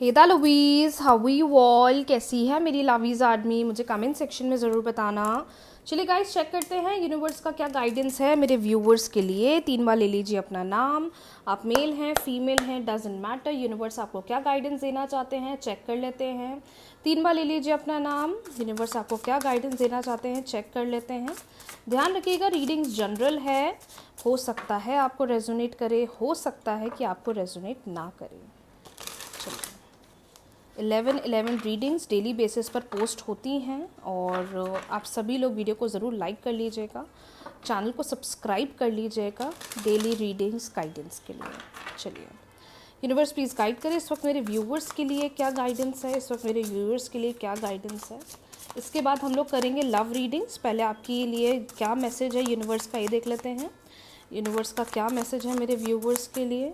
Hey the lovies, how you all, कैसी है मेरी लवीज आदमी, मुझे कमेंट सेक्शन में ज़रूर बताना। चलिए गाइस, चेक करते हैं यूनिवर्स का क्या गाइडेंस है मेरे व्यूवर्स के लिए। 3 बार ले लीजिए अपना नाम, आप मेल हैं फीमेल हैं डजेंट मैटर, यूनिवर्स आपको क्या गाइडेंस देना चाहते हैं चेक कर लेते हैं। 3 बार ले लीजिए अपना नाम, यूनिवर्स आपको क्या गाइडेंस देना चाहते हैं चेक कर लेते हैं। ध्यान रखिएगा, रीडिंग्स जनरल है, हो सकता है आपको रेजोनेट करे, हो सकता है कि आपको रेजोनेट ना करे। चलिए, 11 रीडिंग्स डेली बेसिस पर पोस्ट होती हैं और आप सभी लोग वीडियो को ज़रूर लाइक कर लीजिएगा, चैनल को सब्सक्राइब कर लीजिएगा डेली रीडिंग्स गाइडेंस के लिए। चलिए, यूनिवर्स प्लीज़ गाइड करें इस वक्त मेरे व्यूवर्स के लिए क्या गाइडेंस है, इस वक्त मेरे व्यूवर्स के लिए क्या गाइडेंस है। इसके बाद हम लोग करेंगे लव रीडिंग्स। पहले आपके लिए क्या मैसेज है यूनिवर्स का, ये देख लेते हैं। यूनिवर्स का क्या मैसेज है मेरे व्यूवर्स के लिए,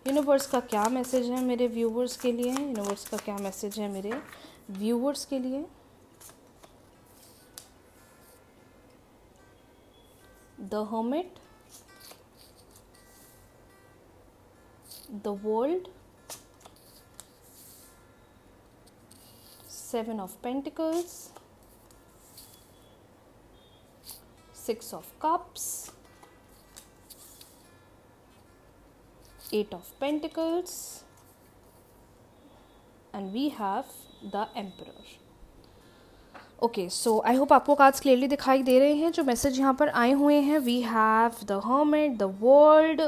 यूनिवर्स का क्या मैसेज है मेरे व्यूवर्स के लिए, यूनिवर्स का क्या मैसेज है मेरे व्यूवर्स के लिए। The hermit, the world, 7 of pentacles, 6 of cups, 8 of Pentacles, and we have the Emperor. Okay, so I hope आपको कार्ड्स क्लियरली दिखाई दे रहे हैं जो मैसेज यहाँ पर आए हुए हैं। We have the hermit, the world,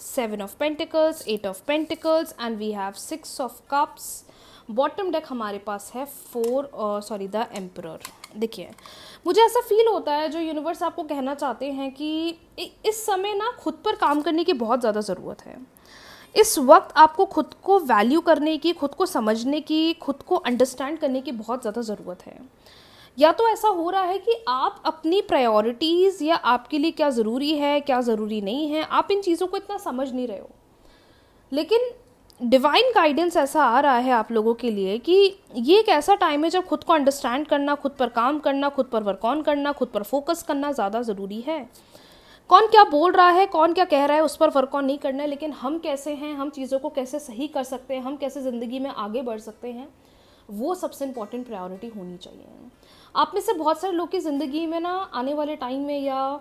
7 of pentacles, 8 of pentacles and we have 6 of cups. Bottom deck हमारे पास है द एम्परर। देखिए, मुझे ऐसा फील होता है जो यूनिवर्स आपको कहना चाहते हैं कि इस समय ना खुद पर काम करने की बहुत ज़्यादा ज़रूरत है। इस वक्त आपको खुद को वैल्यू करने की, खुद को समझने की, खुद को अंडरस्टैंड करने की बहुत ज़्यादा ज़रूरत है। या तो ऐसा हो रहा है कि आप अपनी प्रायोरिटीज़ या आपके लिए क्या ज़रूरी है क्या ज़रूरी नहीं है, आप इन चीज़ों को इतना समझ नहीं रहे हो। लेकिन डिवाइन गाइडेंस ऐसा आ रहा है आप लोगों के लिए कि ये एक ऐसा टाइम है जब खुद को अंडरस्टैंड करना, खुद पर काम करना, खुद पर वर्क ऑन करना, खुद पर फोकस करना ज़्यादा ज़रूरी है। कौन क्या बोल रहा है, कौन क्या कह रहा है, उस पर वर्क ऑन नहीं करना है, लेकिन हम कैसे हैं, हम चीज़ों को कैसे सही कर सकते हैं, हम कैसे ज़िंदगी में आगे बढ़ सकते हैं, वो सबसे इम्पॉर्टेंट प्रायोरिटी होनी चाहिए। आप में से बहुत सारे लोग की ज़िंदगी में ना आने वाले टाइम में या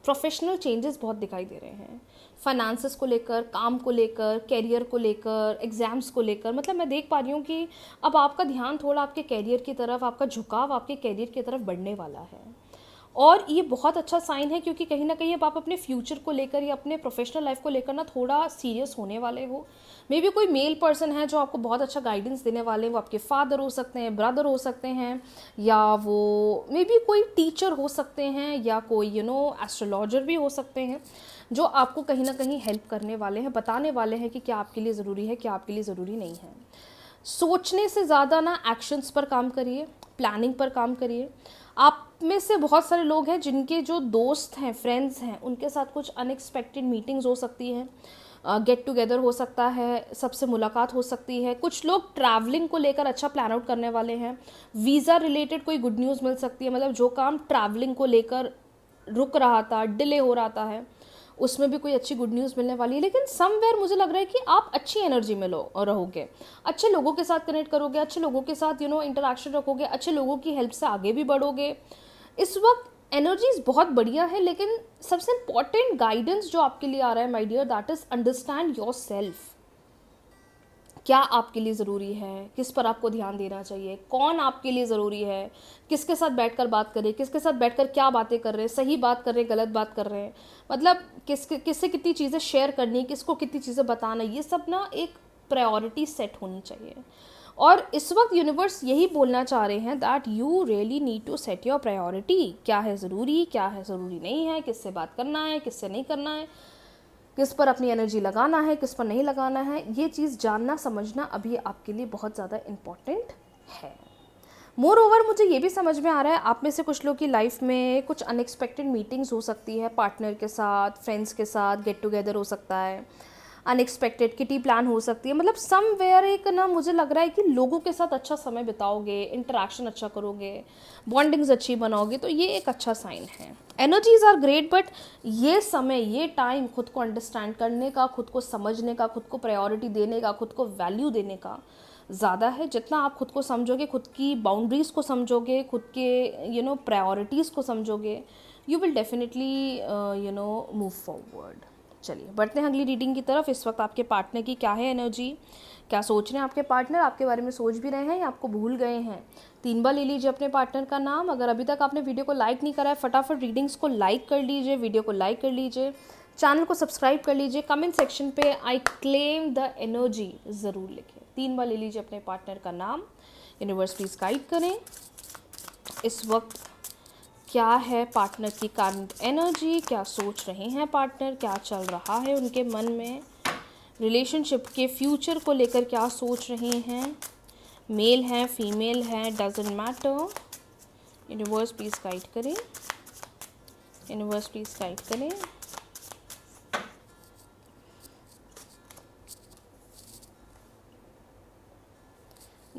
प्रोफेशनल चेंजेस बहुत दिखाई दे रहे हैं, फाइनेंसेस को लेकर, काम को लेकर, कैरियर को लेकर, एग्ज़ाम्स को लेकर। मतलब मैं देख पा रही हूँ कि अब आपका ध्यान थोड़ा आपके कैरियर की तरफ, आपका झुकाव आपके कैरियर की तरफ बढ़ने वाला है। और ये बहुत अच्छा साइन है क्योंकि कहीं ना कहीं अब आप अपने फ्यूचर को लेकर या अपने प्रोफेशनल लाइफ को लेकर ना थोड़ा सीरियस होने वाले हो। मे बी कोई मेल पर्सन है जो आपको बहुत अच्छा गाइडेंस देने वाले हैं। वो आपके फादर हो सकते हैं, ब्रदर हो सकते हैं, या वो मे बी कोई टीचर हो सकते हैं, या कोई एस्ट्रोलॉजर भी हो सकते हैं, जो आपको कहीं ना कहीं हेल्प करने वाले हैं, बताने वाले हैं कि क्या आपके लिए ज़रूरी है, क्या आपके लिए ज़रूरी नहीं है। सोचने से ज़्यादा ना एक्शंस पर काम करिए, प्लानिंग पर काम करिए। आप में से बहुत सारे लोग हैं जिनके जो दोस्त हैं, फ्रेंड्स हैं, उनके साथ कुछ अनएक्सपेक्टेड मीटिंग्स हो सकती हैं, गेट टुगेदर हो सकता है, सबसे मुलाकात हो सकती है। कुछ लोग ट्रैवलिंग को लेकर अच्छा प्लान आउट करने वाले हैं। वीज़ा रिलेटेड कोई गुड न्यूज़ मिल सकती है, मतलब जो काम ट्रैवलिंग को लेकर रुक रहा था, डिले हो रहा था, उसमें भी कोई अच्छी गुड न्यूज़ मिलने वाली है। लेकिन समवेयर मुझे लग रहा है कि आप अच्छी एनर्जी में रहोगे, अच्छे लोगों के साथ कनेक्ट करोगे, अच्छे लोगों के साथ इंटरेक्शन रखोगे, अच्छे लोगों की हेल्प से आगे भी बढ़ोगे। इस वक्त एनर्जीज बहुत बढ़िया है, लेकिन सबसे इम्पॉर्टेंट गाइडेंस जो आपके लिए आ रहा है my dear, that is understand yourself. क्या आपके लिए ज़रूरी है, किस पर आपको ध्यान देना चाहिए, कौन आपके लिए ज़रूरी है, किसके साथ बैठकर बात करें, किसके साथ बैठकर क्या बातें कर रहे हैं, सही बात कर रहे हैं, गलत बात कर रहे हैं, मतलब किससे कितनी चीज़ें शेयर करनी, किसको कितनी चीज़ें बताना, ये सब ना एक प्रायोरिटी सेट होनी चाहिए। और इस वक्त यूनिवर्स यही बोलना चाह रहे हैं that you really need to set your priority. क्या है ज़रूरी, क्या है ज़रूरी नहीं है, किससे बात करना है, किससे नहीं करना है, किस पर अपनी एनर्जी लगाना है, किस पर नहीं लगाना है, ये चीज़ जानना समझना अभी आपके लिए बहुत ज़्यादा इम्पॉर्टेंट है। मोर ओवर मुझे ये भी समझ में आ रहा है आप में से कुछ लोग की लाइफ में कुछ अनएक्सपेक्टेड मीटिंग्स हो सकती है, पार्टनर के साथ, फ्रेंड्स के साथ गेट टुगेदर हो सकता है, अनएक्सपेक्टेड किटी प्लान हो सकती है, मतलब समवेयर एक ना मुझे लग रहा है कि लोगों के साथ अच्छा समय बिताओगे, इंटरेक्शन अच्छा करोगे, बॉन्डिंग्स अच्छी बनाओगे, तो ये एक अच्छा साइन है। एनर्जीज आर ग्रेट, बट ये समय, ये टाइम खुद को अंडरस्टैंड करने का, खुद को समझने का, खुद को प्रायोरिटी देने का, खुद को वैल्यू देने का ज़्यादा है। जितना आप खुद को समझोगे, खुद की बाउंड्रीज़ को समझोगे, खुद के प्रायोरिटीज़ को समझोगे, you will definitely move forward. चलिए बढ़ते हैं अगली रीडिंग की तरफ। इस वक्त आपके पार्टनर की क्या है एनर्जी, क्या सोच रहे हैं आपके पार्टनर, आपके बारे में सोच भी रहे हैं या आपको भूल गए हैं। 3 बार ले लीजिए अपने पार्टनर का नाम। अगर अभी तक आपने वीडियो को लाइक नहीं करा है, फटाफट रीडिंग्स को लाइक कर लीजिए, वीडियो को लाइक कर लीजिए, चैनल को सब्सक्राइब कर लीजिए, कमेंट सेक्शन पे आई क्लेम द एनर्जी ज़रूर लिखें। 3 बार ले लीजिए अपने पार्टनर का नाम। यूनिवर्स प्लीज़ गाइड करें इस वक्त क्या है पार्टनर की करंट एनर्जी, क्या सोच रहे हैं पार्टनर, क्या चल रहा है उनके मन में, रिलेशनशिप के फ्यूचर को लेकर क्या सोच रहे हैं, मेल हैं फीमेल हैं doesn't matter. Universe please guide करें, यूनिवर्स प्लीज़ गाइड करें।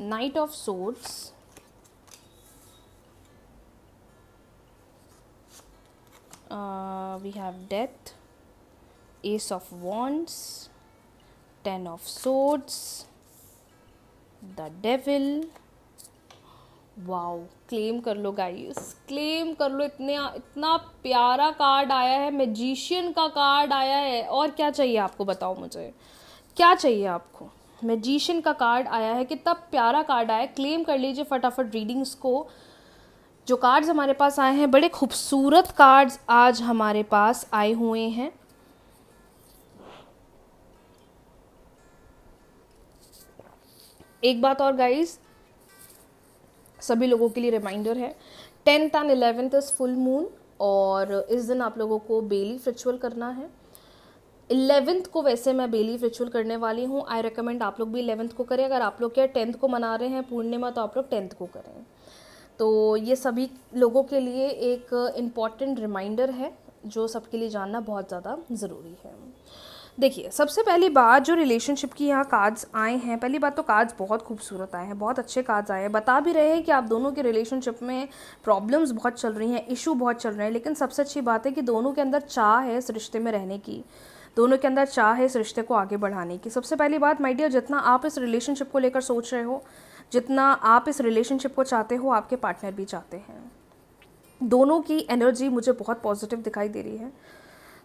Night of swords, we have death, ace of wands, 10 of swords, the devil। Wow, claim कर लो गाइस, क्लेम कर लो। इतना प्यारा कार्ड आया है, मैजिशियन का कार्ड आया है। और क्या चाहिए आपको, बताओ मुझे क्या चाहिए आपको। मैजिशियन का कार्ड आया है, कितना प्यारा कार्ड आया है। क्लेम कर लीजिए फटाफट रीडिंग्स को। जो कार्ड्स हमारे पास आए हैं, बड़े खूबसूरत कार्ड्स आज हमारे पास आए हुए हैं। एक बात और गाइस, सभी लोगों के लिए रिमाइंडर है, 10th and 11th is full moon और इस दिन आप लोगों को बेलीफ रिचुअल करना है। 11th को वैसे मैं बेलीफ रिचुअल करने वाली हूँ। आई रिकमेंड आप लोग भी 11th को करें। अगर आप लोग क्या 10th को मना रहे हैं पूर्णिमा, तो आप लोग 10th को करें। तो ये सभी लोगों के लिए एक इम्पॉर्टेंट रिमाइंडर है जो सबके लिए जानना बहुत ज़्यादा ज़रूरी है। देखिए, सबसे पहली बात, जो रिलेशनशिप की यहाँ कार्ड्स आए हैं, पहली बात तो कार्ड्स बहुत खूबसूरत आए हैं, बहुत अच्छे कार्ड्स आए हैं। बता भी रहे हैं कि आप दोनों के रिलेशनशिप में प्रॉब्लम्स बहुत चल रही हैं, इशू बहुत चल रहे हैं, लेकिन सबसे अच्छी बात है कि दोनों के अंदर चाह है इस रिश्ते में रहने की, दोनों के अंदर चाह है इस रिश्ते को आगे बढ़ाने की। सबसे पहली बात माय डियर, जितना आप इस रिलेशनशिप को लेकर सोच रहे हो, जितना आप इस रिलेशनशिप को चाहते हो, आपके पार्टनर भी चाहते हैं। दोनों की एनर्जी मुझे बहुत पॉजिटिव दिखाई दे रही है,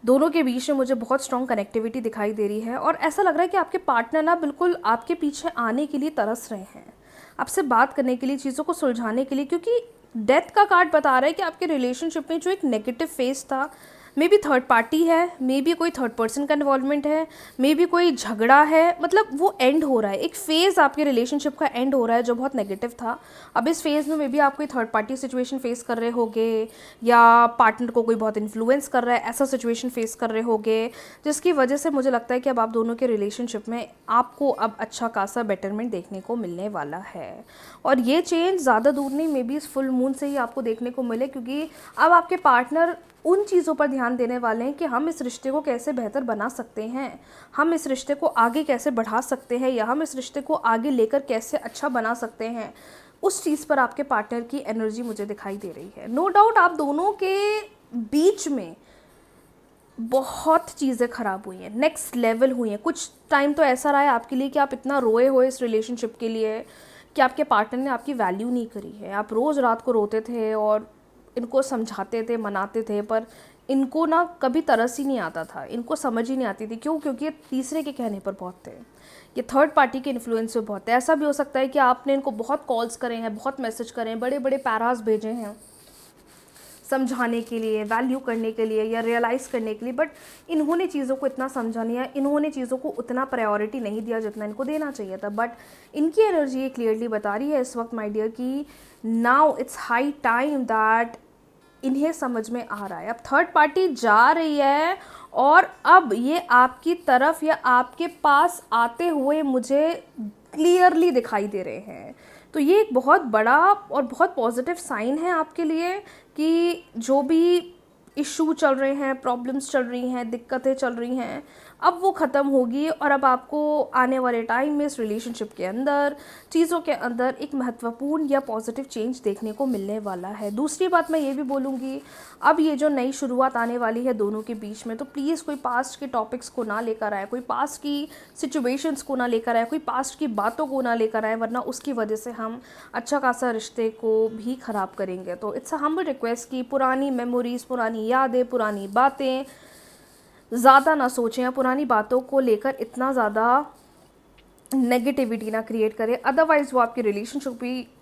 दोनों के बीच में मुझे बहुत स्ट्रॉन्ग कनेक्टिविटी दिखाई दे रही है। और ऐसा लग रहा है कि आपके पार्टनर ना बिल्कुल आपके पीछे आने के लिए तरस रहे हैं, आपसे बात करने के लिए, चीज़ों को सुलझाने के लिए। क्योंकि डेथ का कार्ड बता रहा है कि आपके रिलेशनशिप में जो एक नेगेटिव फेज था, मे बी थर्ड पार्टी है, मे बी कोई थर्ड पर्सन का इन्वॉल्वमेंट है, मे बी कोई झगड़ा है, मतलब वो एंड हो रहा है। एक फ़ेज़ आपके रिलेशनशिप का एंड हो रहा है जो बहुत नेगेटिव था। अब इस फेज़ में मे बी आप कोई थर्ड पार्टी सिचुएशन फेस कर रहे होगे, या पार्टनर को कोई बहुत इन्फ्लुएंस कर रहा है, ऐसा सिचुएशन फेस कर रहे होगे, जिसकी वजह से मुझे लगता है कि अब आप दोनों के रिलेशनशिप में आपको अब अच्छा खासा बेटरमेंट देखने को मिलने वाला है। और ये चेंज ज़्यादा दूर नहीं, मे बी इस फुल मून से ही आपको देखने को मिले, क्योंकि अब आपके पार्टनर उन चीज़ों पर ध्यान देने वाले हैं कि हम इस रिश्ते को कैसे बेहतर बना सकते हैं, हम इस रिश्ते को आगे कैसे बढ़ा सकते हैं, या हम इस रिश्ते को आगे लेकर कैसे अच्छा बना सकते हैं। उस चीज़ पर आपके पार्टनर की एनर्जी मुझे दिखाई दे रही है। नो डाउट आप दोनों के बीच में बहुत चीज़ें ख़राब हुई हैं, नेक्स्ट लेवल हुई हैं। कुछ टाइम तो ऐसा रहा है आपके लिए कि आप इतना रोए हो इस रिलेशनशिप के लिए कि आपके पार्टनर ने आपकी वैल्यू नहीं करी है। आप रोज़ रात को रोते थे और इनको समझाते थे, मनाते थे, पर इनको ना कभी तरस ही नहीं आता था, इनको समझ ही नहीं आती थी। क्यों? क्योंकि ये तीसरे के कहने पर बहुत थे, ये थर्ड पार्टी के इन्फ्लुएंस पे बहुत है। ऐसा भी हो सकता है कि आपने इनको बहुत कॉल्स करे हैं, बहुत मैसेज करे हैं, बड़े बड़े पैरास भेजे हैं समझाने के लिए, वैल्यू करने के लिए, या रियलाइज़ करने के लिए, बट इन्होंने चीज़ों को इतना समझा नहीं है, इन्होंने चीज़ों को उतना प्रायोरिटी नहीं दिया जितना इनको देना चाहिए था। बट इनकी एनर्जी ये क्लियरली बता रही है इस वक्त माय डियर कि now it's high time that इन्हें समझ में आ रहा है। अब थर्ड पार्टी जा रही है और अब ये आपकी तरफ या आपके पास आते हुए मुझे क्लियरली दिखाई दे रहे हैं। तो ये एक बहुत बड़ा और बहुत पॉजिटिव साइन है आपके लिए कि जो भी इशू चल रहे हैं, प्रॉब्लम्स चल रही हैं, दिक्कतें चल रही हैं, अब वो ख़त्म होगी और अब आपको आने वाले टाइम में इस रिलेशनशिप के अंदर, चीज़ों के अंदर एक महत्वपूर्ण या पॉजिटिव चेंज देखने को मिलने वाला है। दूसरी बात मैं ये भी बोलूँगी, अब ये जो नई शुरुआत आने वाली है दोनों के बीच में, तो प्लीज़ कोई पास्ट के टॉपिक्स को ना लेकर आए, कोई पास्ट की सिचुएशंस को ना लेकर आए, कोई पास्ट की बातों को ना लेकर आए, वरना उसकी वजह से हम अच्छा खासा रिश्ते को भी ख़राब करेंगे। तो इट्स अ हम्बल रिक्वेस्ट कि पुरानी मेमोरीज़, पुरानी यादें, पुरानी बातें ज़्यादा ना सोचें या पुरानी बातों को लेकर इतना ज़्यादा नेगेटिविटी ना क्रिएट करे, अदरवाइज़ वो आपकी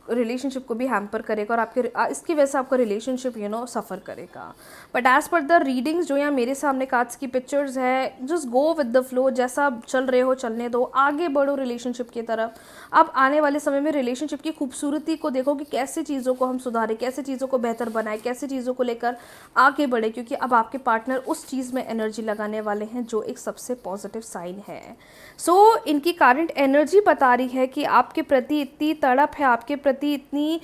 रिलेशनशिप को भी हैम्पर करेगा और आपके इसकी वजह से आपका रिलेशनशिप सफ़र करेगा। But as per the readings जो यहाँ मेरे सामने कार्ड्स की पिक्चर्स है, just go with the flow, जैसा चल रहे हो चलने दो, आगे बढ़ो रिलेशनशिप की तरफ। अब आने वाले समय में रिलेशनशिप की खूबसूरती को देखो कि कैसे चीज़ों को हम सुधारें, कैसे चीज़ों को बेहतर बनाएं, कैसे चीज़ों को लेकर आगे बढ़े, क्योंकि अब आपके पार्टनर उस चीज़ में एनर्जी लगाने वाले हैं जो एक सबसे पॉजिटिव साइन है। सो इनकी करंट एनर्जी बता रही है कि आपके प्रति इतनी तड़प है, आपके प्रति इतनी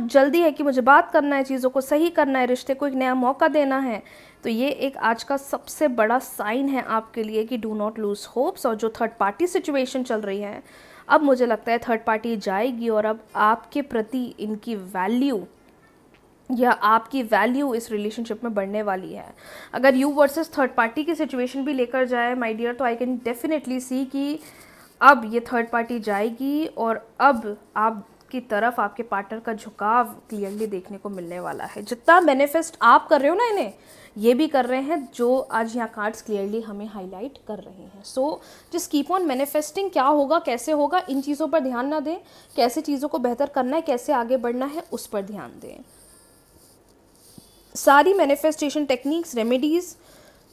जल्दी है कि मुझे बात करना है, चीज़ों को सही करना है, रिश्ते को एक नया मौका देना है। तो ये एक आज का सबसे बड़ा साइन है आपके लिए कि डू नॉट लूज़ होप्स। और जो थर्ड पार्टी सिचुएशन चल रही है, अब मुझे लगता है थर्ड पार्टी जाएगी और अब आपके प्रति इनकी वैल्यू या आपकी वैल्यू इस रिलेशनशिप में बढ़ने वाली है। अगर यू वर्सेस थर्ड पार्टी की सिचुएशन भी लेकर जाए माय डियर, तो आई कैन डेफिनेटली सी कि अब ये थर्ड पार्टी जाएगी और अब आपकी तरफ आपके पार्टनर का झुकाव क्लियरली देखने को मिलने वाला है। जितना मैनिफेस्ट आप कर रहे हो ना इन्हें, ये भी कर रहे हैं, जो आज यहाँ कार्ड्स क्लियरली हमें हाईलाइट कर रहे हैं। So just keep on manifesting. क्या होगा, कैसे होगा, इन चीज़ों पर ध्यान ना दें, कैसे चीज़ों को बेहतर करना है, कैसे आगे बढ़ना है, उस पर ध्यान दें। सारी मैनिफेस्टेशन टेक्निक्स, रेमेडीज़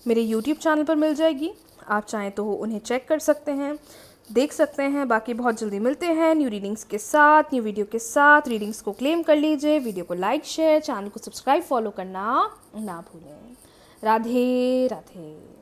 मेरे यूट्यूब चैनल पर मिल जाएगी, आप चाहें तो उन्हें चेक कर सकते हैं, देख सकते हैं। बाकी बहुत जल्दी मिलते हैं न्यू रीडिंग्स के साथ, न्यू वीडियो के साथ। रीडिंग्स को क्लेम कर लीजिए, वीडियो को लाइक, शेयर, चैनल को सब्सक्राइब, फॉलो करना ना भूलें। राधे राधे।